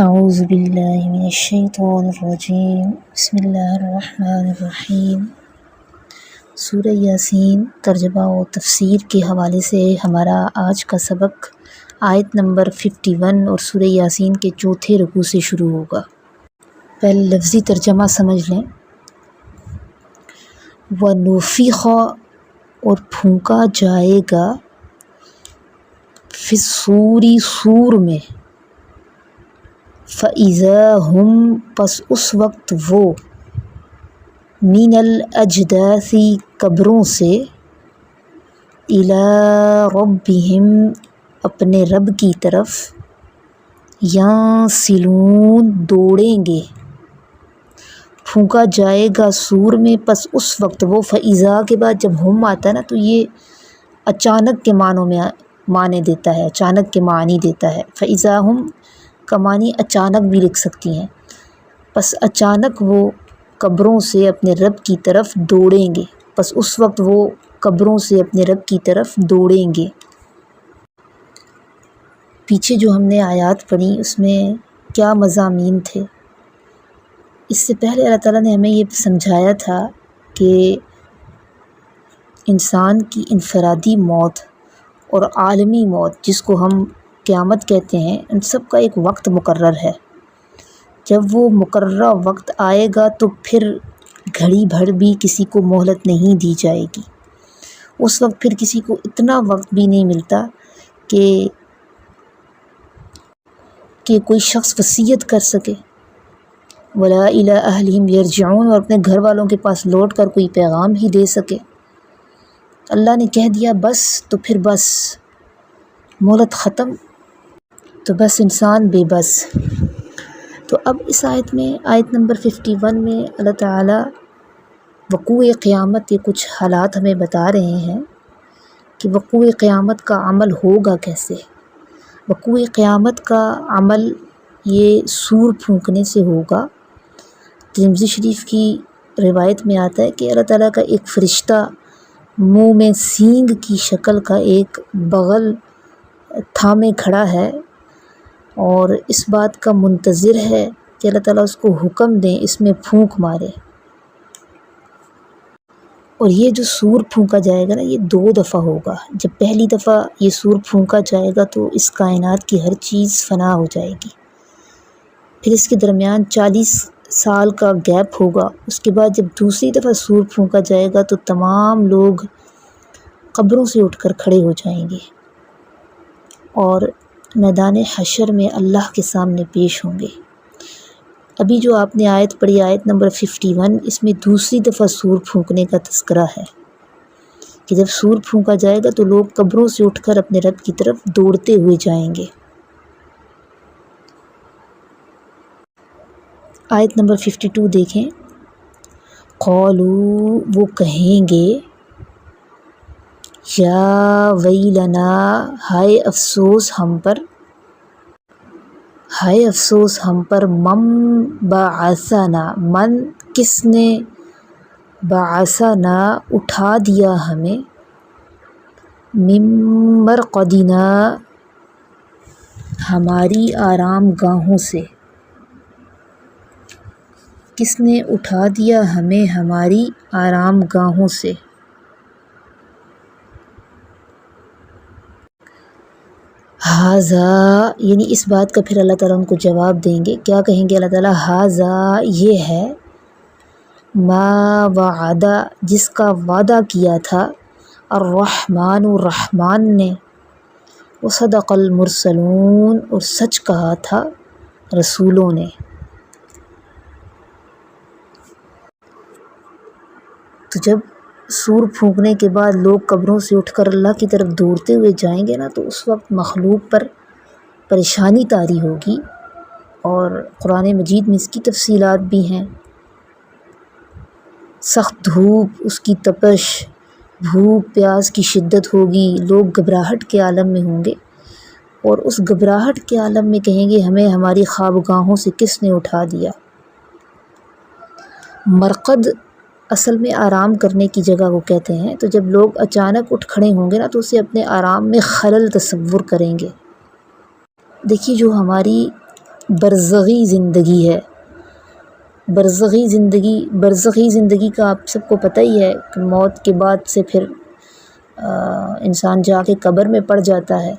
اعوذ باللہ من الشیطان الرجیم بسم اللہ الرحمن الرحیم۔ سورہ یاسین ترجمہ و تفسیر کے حوالے سے ہمارا آج کا سبق آیت نمبر 51 اور سورہ یاسین کے چوتھے رکوع سے شروع ہوگا۔ پہلے لفظی ترجمہ سمجھ لیں۔ وَنُفِخَ اور پھونکا جائے گا، فِي الصُّورِ سور میں، فَإِذَا هُم پس اس وقت وہ، مِنَ الْأَجْدَاثِ قبروں سے، إِلَىٰ رَبِّهِمْ اپنے رب کی طرف، يَنسِلُونَ دوڑیں گے۔ پھونکا جائے گا سور میں پس اس وقت وہ، فَإِذَا کے بعد جب ہم آتا ہے نا تو یہ اچانک کے معنوں میں معنی دیتا ہے، اچانک کے معنی دیتا ہے۔ فَإِذَا هُم کا معنی اچانک بھی لکھ سکتی ہیں، پس اچانک وہ قبروں سے اپنے رب کی طرف دوڑیں گے، پس اس وقت وہ قبروں سے اپنے رب کی طرف دوڑیں گے۔ پیچھے جو ہم نے آیات پڑھی اس میں کیا مضامین تھے؟ اس سے پہلے اللہ تعالیٰ نے ہمیں یہ سمجھایا تھا کہ انسان کی انفرادی موت اور عالمی موت، جس کو ہم قیامت کہتے ہیں، ان سب کا ایک وقت مقرر ہے۔ جب وہ مقررہ وقت آئے گا تو پھر گھڑی بھر بھی کسی کو مہلت نہیں دی جائے گی۔ اس وقت پھر کسی کو اتنا وقت بھی نہیں ملتا کہ کوئی شخص وصیت کر سکے، وَلَا إِلَىٰ أَهْلِهِمْ يَرْجِعُونَ اور اپنے گھر والوں کے پاس لوٹ کر کوئی پیغام ہی دے سکے۔ اللہ نے کہہ دیا بس تو پھر بس، مہلت ختم، تو بس انسان بے بس۔ تو اب اس آیت میں، آیت نمبر 51 میں اللہ تعالیٰ وقوع قیامت کے کچھ حالات ہمیں بتا رہے ہیں کہ وقوع قیامت کا عمل ہوگا کیسے۔ وقوع قیامت کا عمل یہ سور پھونکنے سے ہوگا۔ ترمذی شریف کی روایت میں آتا ہے کہ اللہ تعالیٰ کا ایک فرشتہ منہ میں سینگ کی شکل کا ایک بغل تھامے کھڑا ہے اور اس بات کا منتظر ہے کہ اللہ تعالیٰ اس کو حکم دیں اس میں پھونک مارے۔ اور یہ جو سور پھونکا جائے گا نا، یہ 2 دفعہ ہوگا۔ جب پہلی دفعہ یہ سور پھونکا جائے گا تو اس کائنات کی ہر چیز فنا ہو جائے گی، پھر اس کے درمیان 40 سال کا گیپ ہوگا۔ اس کے بعد جب دوسری دفعہ سور پھونکا جائے گا تو تمام لوگ قبروں سے اٹھ کر کھڑے ہو جائیں گے اور میدان حشر میں اللہ کے سامنے پیش ہوں گے۔ ابھی جو آپ نے آیت پڑھی، آیت نمبر 51، اس میں دوسری دفعہ سور پھونکنے کا تذکرہ ہے کہ جب سور پھونکا جائے گا تو لوگ قبروں سے اٹھ کر اپنے رب کی طرف دوڑتے ہوئے جائیں گے۔ آیت نمبر 52 دیکھیں۔ قالوا وہ کہیں گے، یا ویلنا ہائے افسوس ہم پر، ہائے افسوس ہم پر، من بعثنا من کس نے، بعثنا اٹھا دیا ہمیں، من مرقدنا ہماری آرام گاہوں سے، کس نے اٹھا دیا ہمیں ہماری آرام گاہوں سے۔ ہاذا یعنی اس بات کا پھر اللہ تعالیٰ ان کو جواب دیں گے، کیا کہیں گے اللہ تعالیٰ؟ ہاذا یہ ہے، ما وعد جس کا وعدہ کیا تھا، الرحمن الرحمن نے، وصدق المرسلون اور سچ کہا تھا رسولوں نے۔ تو جب سور پھونکنے کے بعد لوگ قبروں سے اٹھ کر اللہ کی طرف دوڑتے ہوئے جائیں گے نا، تو اس وقت مخلوق پر پریشانی طاری ہوگی، اور قرآن مجید میں اس کی تفصیلات بھی ہیں۔ سخت دھوپ، اس کی تپش، بھوک پیاس کی شدت ہوگی، لوگ گھبراہٹ کے عالم میں ہوں گے، اور اس گھبراہٹ کے عالم میں کہیں گے ہمیں ہماری خوابگاہوں سے کس نے اٹھا دیا۔ مرقد اصل میں آرام کرنے کی جگہ وہ کہتے ہیں۔ تو جب لوگ اچانک اٹھ کھڑے ہوں گے نا تو اسے اپنے آرام میں خلل تصور کریں گے۔ دیکھیے جو ہماری برزخی زندگی ہے۔ برزخی زندگی کا آپ سب کو پتہ ہی ہے کہ موت کے بعد سے پھر انسان جا کے قبر میں پڑ جاتا ہے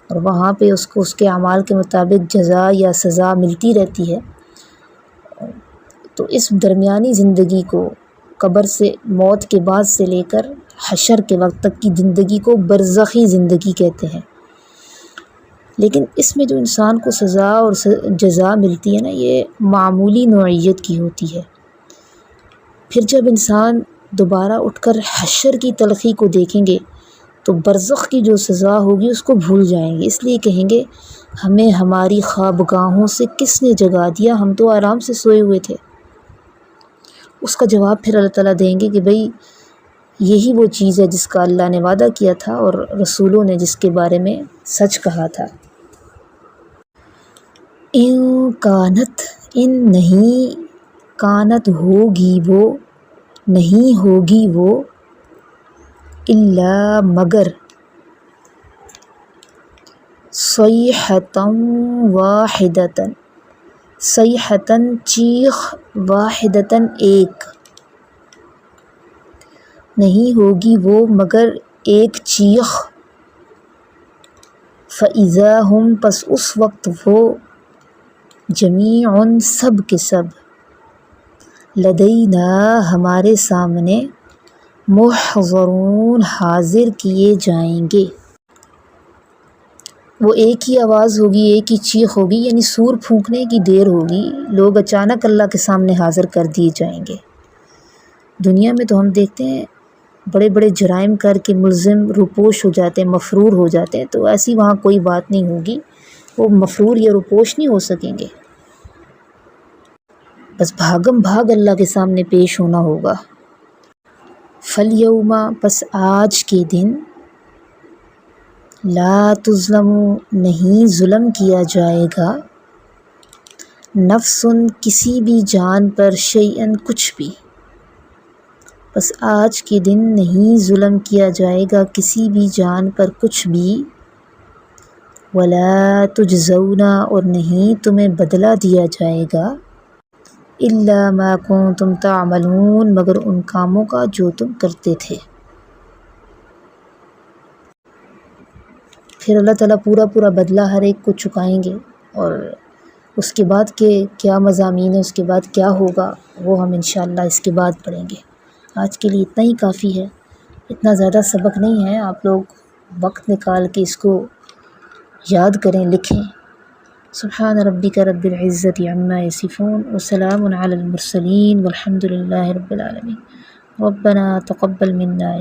اور وہاں پہ اس کو اس کے اعمال کے مطابق جزا یا سزا ملتی رہتی ہے۔ تو اس درمیانی زندگی کو، قبر سے، موت کے بعد سے لے کر حشر کے وقت تک کی زندگی کو برزخی زندگی کہتے ہیں۔ لیکن اس میں جو انسان کو سزا اور جزا ملتی ہے نا، یہ معمولی نوعیت کی ہوتی ہے۔ پھر جب انسان دوبارہ اٹھ کر حشر کی تلخی کو دیکھیں گے تو برزخ کی جو سزا ہوگی اس کو بھول جائیں گے، اس لیے کہیں گے ہمیں ہماری خوابگاہوں سے کس نے جگا دیا، ہم تو آرام سے سوئے ہوئے تھے۔ اس کا جواب پھر اللہ تعالیٰ دیں گے کہ بھئی یہی وہ چیز ہے جس کا اللہ نے وعدہ کیا تھا اور رسولوں نے جس کے بارے میں سچ کہا تھا۔ ان کانت، ان نہیں، کانت ہوگی وہ، نہیں ہوگی وہ، الا مگر، صیحۃ واحدۃ، صیحۃ چیخ، واحدۃ ایک، نہیں ہوگی وہ مگر ایک چیخ، فَإِذَا هُمْ پس اس وقت وہ، جمیع سب کے سب، لدینا ہمارے سامنے، محضرون حاضر کیے جائیں گے۔ وہ ایک ہی آواز ہوگی، ایک ہی چیخ ہوگی، یعنی سور پھونکنے کی دیر ہوگی، لوگ اچانک اللہ کے سامنے حاضر کر دیے جائیں گے۔ دنیا میں تو ہم دیکھتے ہیں بڑے بڑے جرائم کر کے ملزم روپوش ہو جاتے ہیں، مفرور ہو جاتے ہیں، تو ایسی وہاں کوئی بات نہیں ہوگی، وہ مفرور یا روپوش نہیں ہو سکیں گے، بس بھاگم بھاگ اللہ کے سامنے پیش ہونا ہوگا۔ فَالْيَوْمَ پس آج کے دن، لا تظلم نہیں ظلم کیا جائے گا، نفس کسی بھی جان پر، شیئن کچھ بھی، بس آج کے دن نہیں ظلم کیا جائے گا کسی بھی جان پر کچھ بھی، ولا تجزون اور نہیں تمہیں بدلہ دیا جائے گا، الا ما کنتم تعملون مگر ان کاموں کا جو تم کرتے تھے۔ پھر اللہ تعالیٰ پورا بدلہ ہر ایک کو چکائیں گے، اور اس کے بعد کے کیا مضامین ہے، اس کے بعد کیا ہوگا، وہ ہم انشاءاللہ اس کے بعد پڑھیں گے۔ آج کے لیے اتنا ہی کافی ہے، اتنا زیادہ سبق نہیں ہے، آپ لوگ وقت نکال کے اس کو یاد کریں، لکھیں۔ سبحان ربک رب العزت عما یصفون وسلام علی المرسلین والحمد للہ رب العالمین۔ ربنا تقبل منا